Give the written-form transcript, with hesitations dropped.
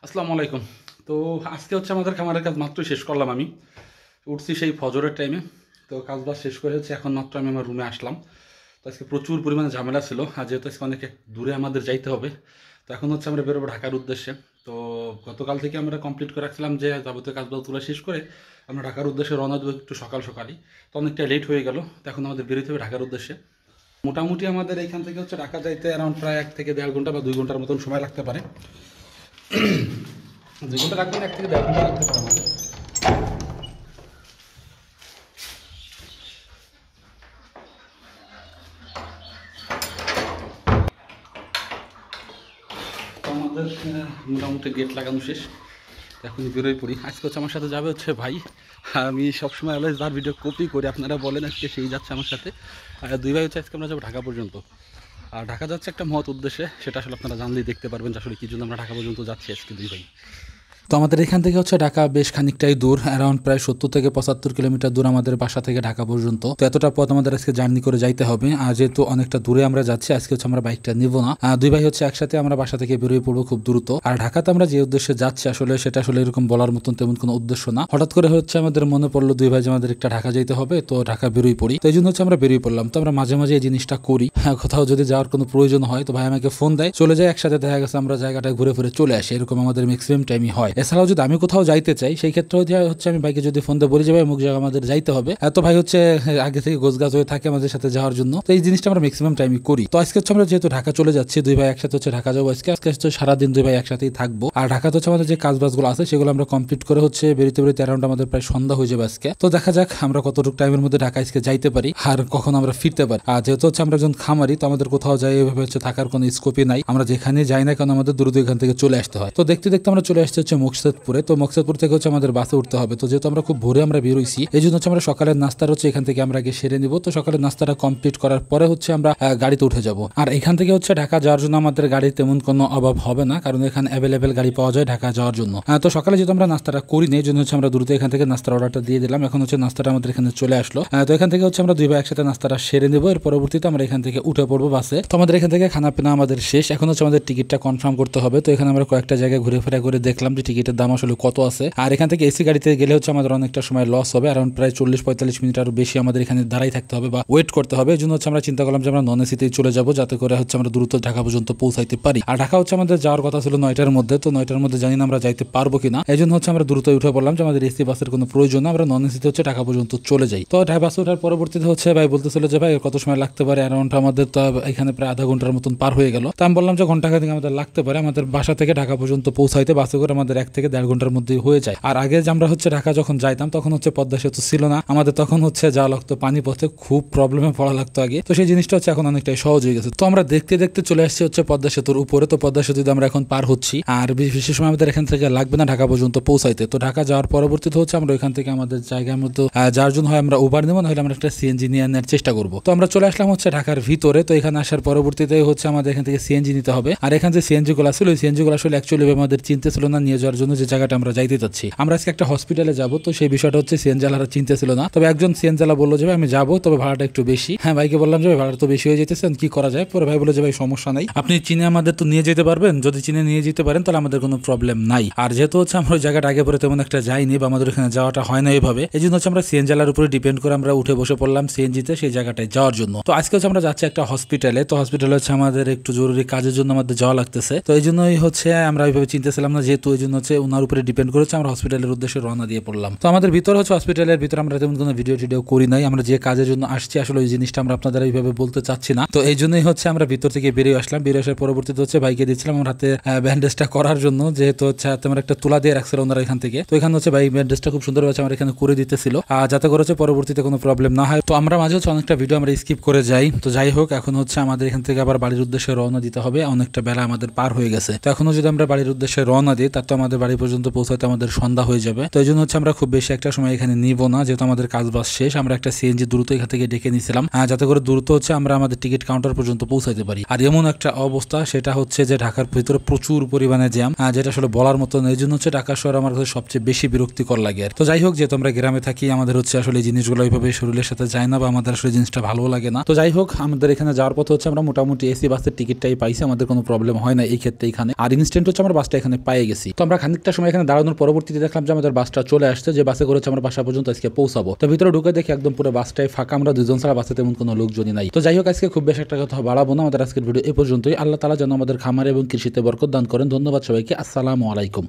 আসসালামু আলাইকুম। তো আজকে হচ্ছে আমাদের খামারের কাজ মাত্রই শেষ করলাম আমি। উঠছি সেই ফজরের টাইমে। তো কাজবাজ শেষ করে হচ্ছে এখন মাত্র আমি আমার রুমে আসলাম। তো আজকে প্রচুর পরিমাণে ঝামেলা ছিল। আর যেহেতু আজকে অনেক দূরে আমাদের যাইতে হবে, তো এখন হচ্ছে আমরা বেরোবো ঢাকার উদ্দেশ্যে। তো গতকাল থেকে আমরা কমপ্লিট করে রাখছিলাম যে যাবতীয় কাজবাজ তুলে শেষ করে আমরা ঢাকার উদ্দেশ্যে রওনা দেবো একটু সকাল সকালই। তো অনেকটা লেট হয়ে গেল। তো এখন আমাদের বেরোতে হবে ঢাকার উদ্দেশ্যে। মোটামুটি আমাদের এইখান থেকে হচ্ছে ঢাকা যাইতে অ্যারাউন্ড প্রায় 1 থেকে 1.5 ঘন্টা বা 2 ঘন্টার মতন সময় লাগতে পারে। 2 ঘন্টা লাগবে না, 1 থেকে 1.5 ঘন্টা লাগতে পারে আমাদের। তো আমাদের মোটামুটি গেট লাগানো শেষ। এখন বেরোয় পড়ি। আজকে হচ্ছে আমার সাথে যাবে হচ্ছে ভাই। আমি সবসময় অলওয়েজ তার ভিডিও কপি করি, আপনারা বলেন আজকে সেই যাচ্ছে আমার সাথে। আর দুই ভাই হচ্ছে আজকে আমরা যাবো ঢাকা পর্যন্ত। আর ঢাকা যাচ্ছে একটা মহৎ উদ্দেশ্যে, সেটা আসলে আপনারা জানলেই দেখতে পারবেন যে আসলে কী জন্য আমরা ঢাকা পর্যন্ত যাচ্ছি আজকে দুই ভাই। তো আমাদের এখান থেকে হচ্ছে ঢাকা বেশ খানিকটাই দূর, অ্যারাউন্ড প্রায় 70 থেকে 75 কিলোমিটার দূর আমাদের বাসা থেকে ঢাকা পর্যন্ত। তো এতটা পথ আমাদের আজকে জার্নি করে যাইতে হবে। আর যেহেতু অনেকটা দূরে আমরা যাচ্ছি, আজকে হচ্ছে আমরা বাইকটা নিব না। দুই ভাই হচ্ছে একসাথে আমরা বাসা থেকে বেরিয়ে পড়বো খুব দ্রুত। আর ঢাকাতে আমরা যে উদ্দেশ্যে যাচ্ছি আসলে সেটা আসলে এরকম বলার মতন তেমন কোনো উদ্দেশ্য না। হঠাৎ করে হচ্ছে আমাদের মনে পড়লো দুই ভাই যে আমাদের একটা ঢাকা যেতে হবে, তো ঢাকা বেরোই পড়ি। তো এই জন্য হচ্ছে আমরা বেরিয়ে পড়লাম। তো আমরা মাঝে মাঝে এই জিনিসটা করি। হ্যাঁ, কোথাও যদি যাওয়ার কোনো প্রয়োজন হয় তো ভাই আমাকে ফোন দেয়, চলে যায় একসাথে, দেখা গেছে আমরা জায়গাটায় ঘুরে ফিরে চলে আসি। এরকম আমাদের ম্যাক্সিমাম টাইমই হয়। এছাড়াও যদি আমি কোথাও যাইতে চাই সেই ক্ষেত্রে হচ্ছে আমি ভাইকে যদি ফোন দিয়ে বলি যে ভাই অমুক জায়গা আমাদের যাইতে হবে, এত ভাই হচ্ছে আগে থেকে গোছগাছ হয়ে থাকে আমাদের সাথে যাওয়ার জন্য। তো এই জিনিসটা আমরা ম্যাক্সিমাম টাইমই করি। তো আজকে হচ্ছে আমরা যেহেতু ঢাকা চলে যাচ্ছি, দুই ভাই একসাথে হচ্ছে ঢাকা যাবো আজকে। আজকে হচ্ছে সারাদিন দুই ভাই একসাথেই থাকবো। আর ঢাকাতে হচ্ছে আমাদের যে কাজবাজগুলো আছে সেগুলো আমরা কমপ্লিট করে হচ্ছে বেরোতে বেরোতে অ্যারাউন্ড আমাদের প্রায় সন্ধ্যা হয়ে যাবে আজকে। তো দেখা যাক আমরা কতটুকু টাইমের মধ্যে ঢাকা আজকে যাইতে পারি আর কখন আমরা ফিরতে পারি। আর যেহেতু হচ্ছে আমরা একজন খামারি, তো আমাদের কোথাও যাই এভাবে হচ্ছে থাকার কোনো স্কোপই নাই। আমরা যেখানে যাই না কেন আমাদের দ্রুত এখান থেকে চলে আসতে হয়। তো দেখতে দেখতে আমরা চলে আসতে হচ্ছে মুকসেদপুরে। তো মুকসেদপুর থেকে হচ্ছে আমাদের বাসে উঠতে হবে। তো যেহেতু আমরা খুব ভোরে আমরা বেরোইছি, এই জন্য হচ্ছে আমরা সকালের নাস্তার হচ্ছে এখান থেকে আমরা আগে সেরে নিব। তো সকালের নাস্তাটা কমপ্লিট করার পরে হচ্ছে আমরা গাড়িতে উঠে যাব। আর এখান থেকে হচ্ছে ঢাকা যাওয়ার জন্য আমাদের গাড়ির তেমন কোনো অভাব হবে না, কারণ এখানে অ্যাভেলেবেল গাড়ি পাওয়া যায় ঢাকা যাওয়ার জন্য। তো সকালে যেহেতু আমরা নাস্তাটা করি নেই, এই জন্য হচ্ছে আমরা দ্রুত এখান থেকে নাস্তার অর্ডারটা দিয়ে দিলাম। এখন হচ্ছে নাস্তাটা আমাদের এখানে চলে আসলো। তো এখান থেকে হচ্ছে আমরা দুই ভাই একসাথে নাস্তাটা সেরে নেবো। এর পরবর্তীতে আমরা এখান থেকে উঠে পড়বো বাসে। তো আমাদের এখান থেকে খানা পিনা আমাদের শেষ। এখন হচ্ছে আমাদের টিকিটটা কনফার্ম করতে হবে। তো এখানে আমরা কয়েকটা জায়গায় ঘুরে ফেরা করে দেখলাম যে টিকিটের দাম আসলে কত আছে। আর এখান থেকে এসি গাড়িতে গেলে হচ্ছে আমাদের অনেকটা সময় লস হবে। অ্যারাউন্ড প্রায় 40-45 মিনিট আরো বেশি আমাদের এখানে দাঁড়াই থাকতে হবে বা ওয়েট করতে হবে। এই জন্য হচ্ছে আমরা চিন্তা করলাম যে আমরা নন এসিতেই চলে যাবো, যাতে করে হচ্ছে আমরা দ্রুত ঢাকা পর্যন্ত পৌঁছাইতে পারি। আর ঢাকা হচ্ছে আমাদের যাওয়ার কথা ছিল 9টার মধ্যে। তো 9টার মধ্যে জানি না আমরা যাইতে পারবো কিনা। এই জন্য হচ্ছে আমরা দ্রুত উঠে পড়লাম যে আমাদের এসি বাসের কোনো প্রয়োজন না, আমরা নন এসিতে হচ্ছে ঢাকা পর্যন্ত চলে যাই। তো ঢাকা বাসে ওঠার পরবর্তীতে হচ্ছে ভাই বলতেছিল যে ভাই কত সময় লাগতে পারে। অ্যারাউন্ড আমাদের তো এখানে প্রায় আধা ঘন্টার মতন পার হয়ে গেল। তো আমি বললাম যে ঘন্টা খানেক আমাদের লাগতে পারে। আমাদের বাসা থেকে ঢাকা পর্যন্ত পৌঁছাইতে বাসে করে আমাদের 1 থেকে 1.5 ঘন্টার মধ্যে হয়ে যায়। আর আগে যে আমরা হচ্ছে ঢাকা যখন যাইতাম তখন হচ্ছে পদ্মা সেতু ছিল না, আমাদের তখন হচ্ছে যাওয়া লাগতো পানি পথে, খুব প্রবলেমে পড়া লাগতো আগে। তো সেই জিনিসটা হচ্ছে এখন অনেকটাই সহজ হয়ে গেছে। তো আমরা দেখতে দেখতে চলে আসছি হচ্ছে পদ্মা সেতুর উপরে। তো পদ্মা সেতু আমরা এখন পার হচ্ছি। আর বিশেষ সময় আমাদের এখান থেকে লাগবে না ঢাকা পর্যন্ত পৌঁছাইতে। তো ঢাকা যাওয়ার পরবর্তীতে হচ্ছে আমরা ওইখান থেকে আমাদের জায়গার মতো যার জন্য হয় আমরা উবার নেবো, নাহলে আমরা একটা সিএনজি নিয়ে আনার চেষ্টা করবো। তো আমরা চলে আসলাম হচ্ছে ঢাকার ভিতরে। তো এখানে আসার পরবর্তীতে হচ্ছে আমাদের এখান থেকে সিএনজি নিতে হবে। আর এখান যে সিএনজি গুলো ছিল ওই সিএনজি গুলো আসলে অ্যাকচুয়ালি আমাদের চিনতে ছিল না নিয়ে যাওয়ার জন্য যে জায়গাটা আমরা যাইতে চাচ্ছি। আমরা আজকে একটা হসপিটালে যাবো, তো সেই বিষয়টা হচ্ছে সিএনজালারা চিনতে ছিল না। তবে একজন সিএনজালা বললো যে ভাই আমি যাবো, তবে ভাড়াটা একটু বেশি। হ্যাঁ, ভাইকে বললাম যে ভাড়া তো বেশি হয়ে যেতেছে, কি করা যায়। পরে ভাই বলে যে ভাই সমস্যা নাই, আপনি চিনে আমাদের তো নিয়ে যেতে পারবেন, যদি চিনে নিয়ে যেতে পারেন তাহলে আমাদের কোনো প্রবলেম নাই। আর যেহেতু হচ্ছে আমরা ওই জায়গাটা আগে পরে তেমন একটা যাইনি বা আমাদের ওখানে যাওয়াটা হয় না এইভাবে, এই জন্য হচ্ছে আমরা সিএনজালার উপরে ডিপেন্ড করে আমরা উঠে বসে পড়লাম সিএনজিতে সেই জায়গাটায় যাওয়ার জন্য। তো আজকে হচ্ছে আমরা যাচ্ছি একটা হসপিটালে। তো হসপিটালে হচ্ছে আমাদের একটু জরুরি কাজের জন্য আমাদের যাওয়া লাগতেছে। তো এই জন্যই হচ্ছে আমরা ওইভাবে চিনতেছিলাম না, যেহেতু ওই জন্য হচ্ছে ওনার উপরে ডিপেন্ড করেছে আমরা হসপিটালের উদ্দেশ্যে রওনা দিয়ে পড়লাম। তো আমাদের ভিতরে হচ্ছে হসপিটালের ভিতরে আমরা তেমন কোনো ভিডিও টিডিও করি নাই। আমরা যে কাজের জন্য আসছি আসলে ওই জিনিসটা আমরা আপনাদের এইভাবে বলতে চাচ্ছি না। তো এই জন্যই হচ্ছে আমরা ভিতর থেকে বেরিয়ে আসলাম। বেরিয়ে আসার পরবর্তীতে হচ্ছে ভাইকে দিচ্ছিলাম আমার হাতে ব্যান্ডেজটা করার জন্য, যেহেতু হচ্ছে হাতে আমার একটা তুলা দিয়ে রাখছিল ওনারা এখান থেকে। তো এখানে হচ্ছে ভাই ব্যান্ডেজটা খুব সুন্দর হচ্ছে আমার এখানে করে দিতেছিল, যাতে করে হচ্ছে পরবর্তীতে কোনো প্রবলেম না হয়। তো আমরা মাঝে হচ্ছে অনেকটা ভিডিও আমরা স্কিপ করে যাই। তো যাই হোক, এখন হচ্ছে আমাদের এখান থেকে আবার বাড়ির উদ্দেশ্যে রওনা দিতে হবে। অনেকটা বেলা আমাদের পার হয়ে গেছে। তো এখনো যদি আমরা বাড়ির উদ্দেশ্যে রওনা দিই তার তো আমাদের আমাদের বাড়ি পর্যন্ত পৌঁছাতে আমাদের সন্ধ্যা হয়ে যাবে। তো এই জন্য হচ্ছে আমরা খুব বেশি একটা সময় এখানে নিব না, যেহেতু আমাদের কাজ বাস শেষ। আমরা একটা সিএনজি দ্রুত এখান থেকে ডেকে নিয়েছিলাম, যাতে করে দ্রুত হচ্ছে আমরা আমাদের টিকিট কাউন্টার পর্যন্ত পৌঁছাতে পারি। আর এমন একটা অবস্থা, সেটা হচ্ছে যে ঢাকার ভিতরে প্রচুর পরিমাণে জ্যাম, যেটা আসলে বলার মতো না। এই জন্য হচ্ছে ঢাকা শহর আমার কাছে সবচেয়ে বেশি বিরক্তিকর লাগে। তো যাই হোক, যেহেতু আমরা গ্রামে থাকি, আমাদের হচ্ছে আসলে এই জিনিসগুলো ওইভাবে শরীরের সাথে যায় না, বা আমাদের আসলে জিনিসটা ভালো লাগে না। তো যাই হোক, আমাদের এখানে যাওয়ার পথে হচ্ছে আমরা মোটামুটি এসি বাসের টিকিটটাই পাইছি, আমাদের কোনো প্রবলেম হয় না এই ক্ষেত্রে এখানে। আর ইনস্ট্যান্ট হচ্ছে আমরা বাসটা এখানে পেয়ে গেছি। তো আমরা খানিকটা সময় এখানে দাঁড়ানোর পরবর্তীতে দেখলাম যে আমাদের বাসটা চলে আসছে, যে বাসে করেছে আমরা বাসা পর্যন্ত আজকে পৌঁছাবো। তো ভিতরে ঢুকে দেখি একদম পুরো বাসটাই ফাঁকা, আমরা দুজন ছাড়া বাসে তেমন কোনো লোকজনই নাই। তো যাই হোক, আজকে খুব বেশি একটা কথা বাড়াবো না, আমাদের আজকের ভিডিও এ পর্যন্তই। আল্লাহ তাআলা যেন আমাদের খামার এবং কৃষিতে বরকত দান করেন। ধন্যবাদ সবাইকে, আসসালামু আলাইকুম।